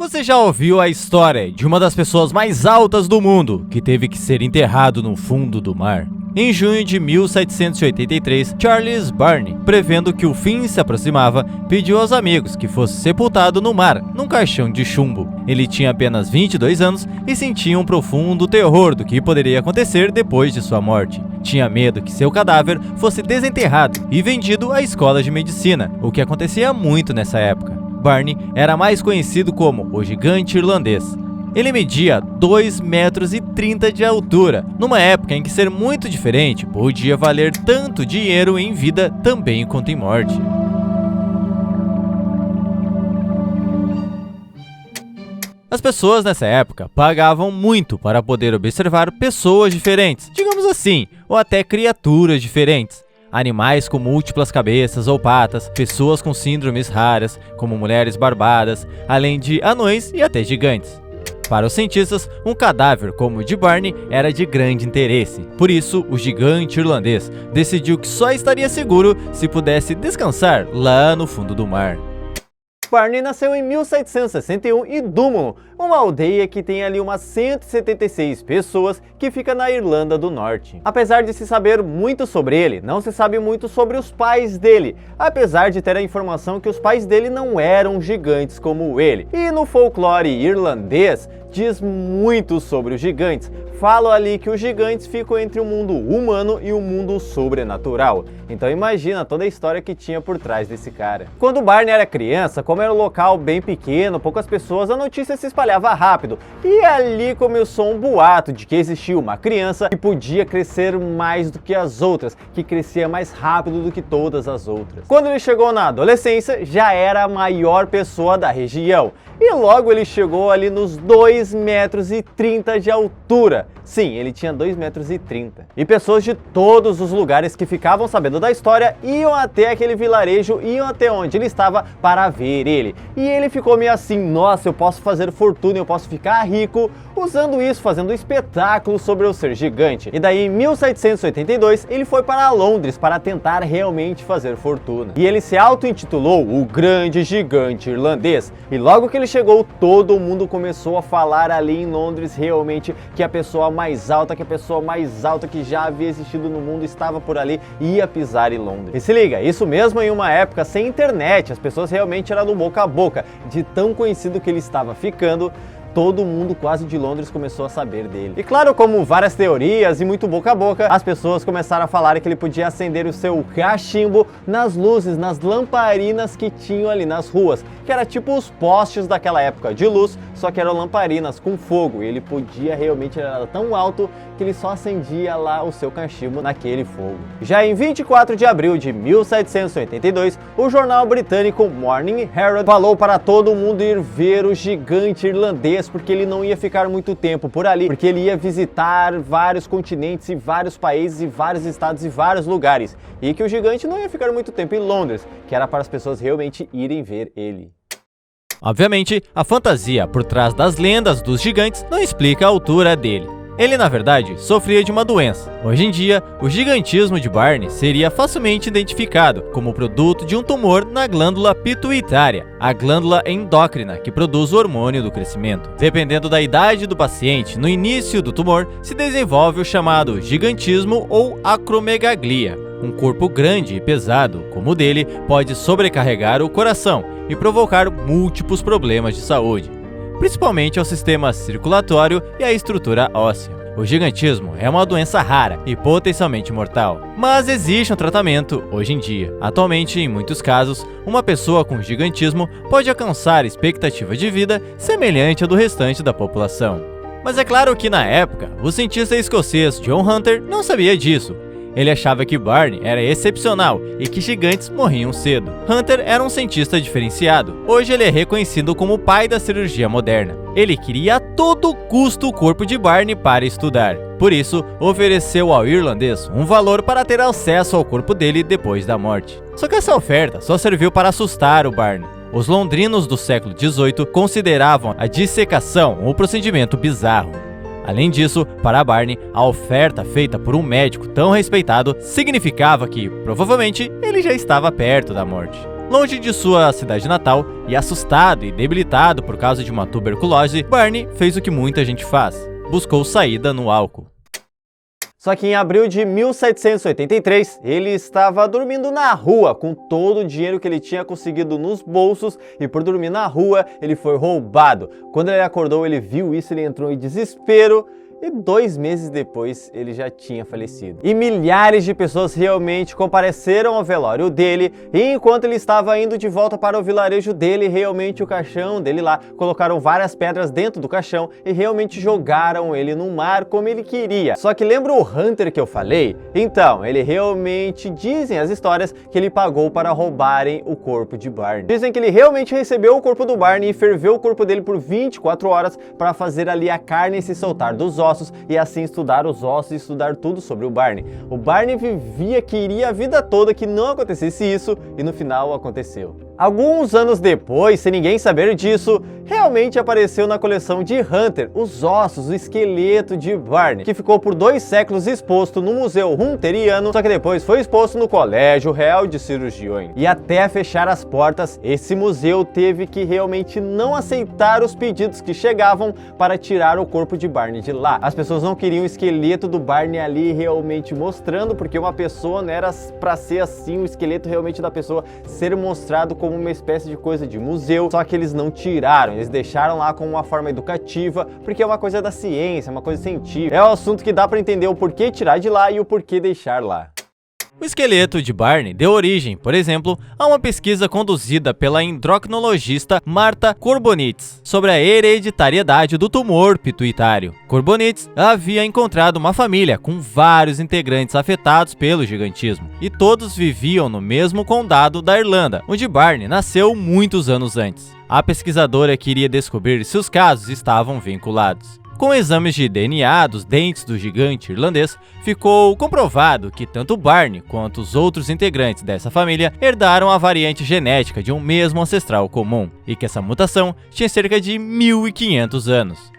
Você já ouviu a história de uma das pessoas mais altas do mundo que teve que ser enterrado no fundo do mar? Em junho de 1783, Charles Barney, prevendo que o fim se aproximava, pediu aos amigos que fosse sepultado no mar, num caixão de chumbo. Ele tinha apenas 22 anos e sentia um profundo terror do que poderia acontecer depois de sua morte. Tinha medo que seu cadáver fosse desenterrado e vendido à escola de medicina, o que acontecia muito nessa época. Barney era mais conhecido como o Gigante Irlandês. Ele media 2,30 metros de altura, numa época em que ser muito diferente podia valer tanto dinheiro em vida também quanto em morte. As pessoas nessa época pagavam muito para poder observar pessoas diferentes, digamos assim, ou até criaturas diferentes. Animais com múltiplas cabeças ou patas, pessoas com síndromes raras, como mulheres barbadas, além de anões e até gigantes. Para os cientistas, um cadáver como o de Barney era de grande interesse. Por isso, o Gigante Irlandês decidiu que só estaria seguro se pudesse descansar lá no fundo do mar. Barney nasceu em 1761 em Dunmore, uma aldeia que tem ali umas 176 pessoas que fica na Irlanda do Norte. Apesar de se saber muito sobre ele, não se sabe muito sobre os pais dele, apesar de ter a informação que os pais dele não eram gigantes como ele. E no folclore irlandês diz muito sobre os gigantes. Falam ali que os gigantes ficam entre o mundo humano e o mundo sobrenatural. Então imagina toda a história que tinha por trás desse cara. Quando Barney era criança, como era um local bem pequeno, poucas pessoas, a notícia se espalhava rápido. E ali começou um boato de que existia uma criança que podia crescer mais do que as outras, que crescia mais rápido do que todas as outras. Quando ele chegou na adolescência, já era a maior pessoa da região. E logo ele chegou ali nos 2,30 metros de altura. Sim, ele tinha 2,30 metros. E pessoas de todos os lugares que ficavam sabendo da história iam até aquele vilarejo, iam até onde ele estava para ver ele. E ele ficou meio assim, nossa, eu posso fazer fortuna, eu posso ficar rico usando isso, fazendo um espetáculo sobre eu ser gigante. E daí em 1782 ele foi para Londres para tentar realmente fazer fortuna. E ele se auto-intitulou o Grande Gigante Irlandês. E logo que ele chegou, todo mundo começou a falar ali em Londres realmente que a pessoa mais alta, que já havia existido no mundo estava por ali e ia pisar em Londres. E se liga, isso mesmo em uma época sem internet, as pessoas realmente eram do boca a boca, de tão conhecido que ele estava ficando. Todo mundo quase de Londres começou a saber dele. E claro, como várias teorias e muito boca a boca, as pessoas começaram a falar que ele podia acender o seu cachimbo nas luzes, nas lamparinas que tinham ali nas ruas, que era tipo os postes daquela época de luz, só que eram lamparinas com fogo, e ele podia realmente, ele era tão alto que ele só acendia lá o seu cachimbo naquele fogo. Já em 24 de abril de 1782, o jornal britânico Morning Herald falou para todo mundo ir ver o Gigante Irlandês, porque ele não ia ficar muito tempo por ali, porque ele ia visitar vários continentes e vários países e vários estados e vários lugares, e que o gigante não ia ficar muito tempo em Londres, que era para as pessoas realmente irem ver ele. Obviamente, a fantasia por trás das lendas dos gigantes não explica a altura dele. Ele, na verdade, sofria de uma doença. Hoje em dia, o gigantismo de Barney seria facilmente identificado como produto de um tumor na glândula pituitária, a glândula endócrina que produz o hormônio do crescimento. Dependendo da idade do paciente, no início do tumor se desenvolve o chamado gigantismo ou acromegalia. Um corpo grande e pesado, como o dele, pode sobrecarregar o coração e provocar múltiplos problemas de saúde, principalmente ao sistema circulatório e à estrutura óssea. O gigantismo é uma doença rara e potencialmente mortal, mas existe um tratamento hoje em dia. Atualmente, em muitos casos, uma pessoa com gigantismo pode alcançar expectativa de vida semelhante à do restante da população. Mas é claro que na época, o cientista escocês John Hunter não sabia disso. Ele achava que Barney era excepcional e que gigantes morriam cedo. Hunter era um cientista diferenciado. Hoje ele é reconhecido como o pai da cirurgia moderna. Ele queria a todo custo o corpo de Barney para estudar. Por isso, ofereceu ao irlandês um valor para ter acesso ao corpo dele depois da morte. Só que essa oferta só serviu para assustar o Barney. Os londrinos do século XVIII consideravam a dissecação um procedimento bizarro. Além disso, para Barney, a oferta feita por um médico tão respeitado significava que, provavelmente, ele já estava perto da morte. Longe de sua cidade natal e assustado e debilitado por causa de uma tuberculose, Barney fez o que muita gente faz: buscou saída no álcool. Só que em abril de 1783, ele estava dormindo na rua com todo o dinheiro que ele tinha conseguido nos bolsos, e por dormir na rua, ele foi roubado. Quando ele acordou, ele viu isso, ele entrou em desespero, e 2 meses depois ele já tinha falecido. E milhares de pessoas realmente compareceram ao velório dele, e enquanto ele estava indo de volta para o vilarejo dele, realmente o caixão dele lá, colocaram várias pedras dentro do caixão e realmente jogaram ele no mar como ele queria. Só que lembra o Hunter que eu falei? Então, ele realmente, dizem as histórias, que ele pagou para roubarem o corpo de Barney. Dizem que ele realmente recebeu o corpo do Barney e ferveu o corpo dele por 24 horas para fazer ali a carne se soltar dos ossos, e assim estudar os ossos e estudar tudo sobre o Barney. O Barney queria a vida toda que não acontecesse isso, e no final aconteceu. Alguns anos depois, sem ninguém saber disso, realmente apareceu na coleção de Hunter os ossos, o esqueleto de Barney, que ficou por 2 séculos exposto no Museu Hunteriano, só que depois foi exposto no Colégio Real de Cirurgiões. E até fechar as portas, esse museu teve que realmente não aceitar os pedidos que chegavam para tirar o corpo de Barney de lá. As pessoas não queriam o esqueleto do Barney ali realmente mostrando, porque uma pessoa não era para ser assim, o esqueleto realmente da pessoa ser mostrado como uma espécie de coisa de museu, só que eles não tiraram, eles deixaram lá como uma forma educativa, porque é uma coisa da ciência, uma coisa científica. É um assunto que dá para entender o porquê tirar de lá e o porquê deixar lá. O esqueleto de Barney deu origem, por exemplo, a uma pesquisa conduzida pela endocrinologista Martha Corbonitz sobre a hereditariedade do tumor pituitário. Corbonitz havia encontrado uma família com vários integrantes afetados pelo gigantismo, e todos viviam no mesmo condado da Irlanda, onde Barney nasceu muitos anos antes. A pesquisadora queria descobrir se os casos estavam vinculados. Com exames de DNA dos dentes do gigante irlandês, ficou comprovado que tanto Barney quanto os outros integrantes dessa família herdaram a variante genética de um mesmo ancestral comum, e que essa mutação tinha cerca de 1500 anos.